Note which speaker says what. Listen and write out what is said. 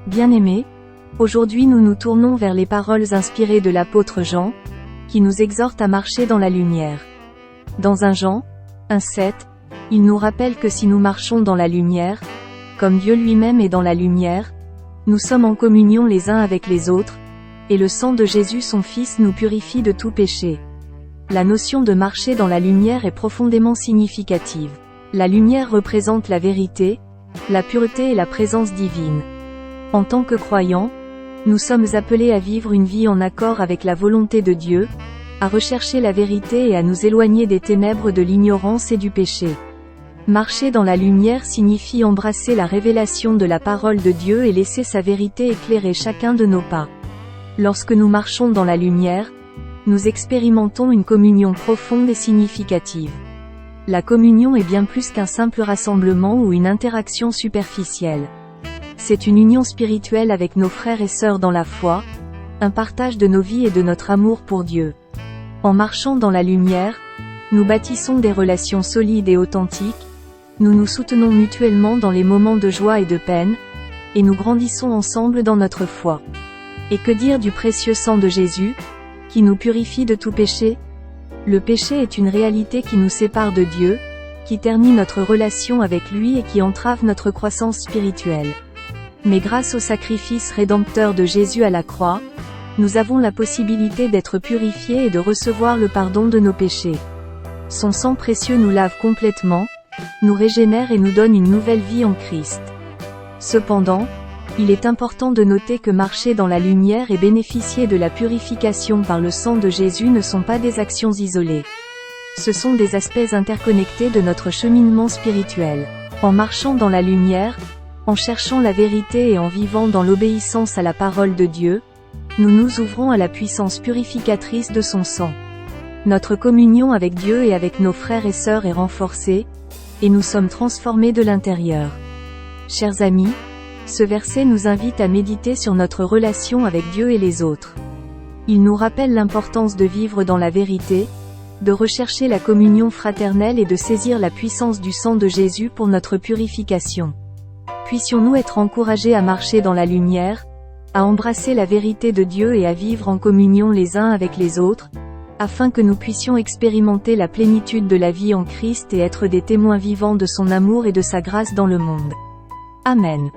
Speaker 1: Bien-aimés, aujourd'hui nous nous tournons vers les paroles inspirées de l'apôtre Jean, qui nous exhorte à marcher dans la lumière. Dans 1 Jean 1,7, il nous rappelle que si nous marchons dans la lumière, comme Dieu lui-même est dans la lumière, nous sommes en communion les uns avec les autres, et le sang de Jésus son Fils nous purifie de tout péché. La notion de marcher dans la lumière est profondément significative. La lumière représente la vérité, la pureté et la présence divine. En tant que croyants, nous sommes appelés à vivre une vie en accord avec la volonté de Dieu, à rechercher la vérité et à nous éloigner des ténèbres de l'ignorance et du péché. Marcher dans la lumière signifie embrasser la révélation de la parole de Dieu et laisser sa vérité éclairer chacun de nos pas. Lorsque nous marchons dans la lumière, nous expérimentons une communion profonde et significative. La communion est bien plus qu'un simple rassemblement ou une interaction superficielle. C'est une union spirituelle avec nos frères et sœurs dans la foi, un partage de nos vies et de notre amour pour Dieu. En marchant dans la lumière, nous bâtissons des relations solides et authentiques, nous nous soutenons mutuellement dans les moments de joie et de peine, et nous grandissons ensemble dans notre foi. Et que dire du précieux sang de Jésus, qui nous purifie de tout péché? Le péché est une réalité qui nous sépare de Dieu, qui ternit notre relation avec lui et qui entrave notre croissance spirituelle. Mais grâce au sacrifice rédempteur de Jésus à la croix, nous avons la possibilité d'être purifiés et de recevoir le pardon de nos péchés. Son sang précieux nous lave complètement, nous régénère et nous donne une nouvelle vie en Christ. Cependant, il est important de noter que marcher dans la lumière et bénéficier de la purification par le sang de Jésus ne sont pas des actions isolées. Ce sont des aspects interconnectés de notre cheminement spirituel. En marchant dans la lumière, en cherchant la vérité et en vivant dans l'obéissance à la parole de Dieu, nous nous ouvrons à la puissance purificatrice de son sang. Notre communion avec Dieu et avec nos frères et sœurs est renforcée, et nous sommes transformés de l'intérieur. Chers amis, ce verset nous invite à méditer sur notre relation avec Dieu et les autres. Il nous rappelle l'importance de vivre dans la vérité, de rechercher la communion fraternelle et de saisir la puissance du sang de Jésus pour notre purification. Puissions-nous être encouragés à marcher dans la lumière, à embrasser la vérité de Dieu et à vivre en communion les uns avec les autres, afin que nous puissions expérimenter la plénitude de la vie en Christ et être des témoins vivants de son amour et de sa grâce dans le monde. Amen.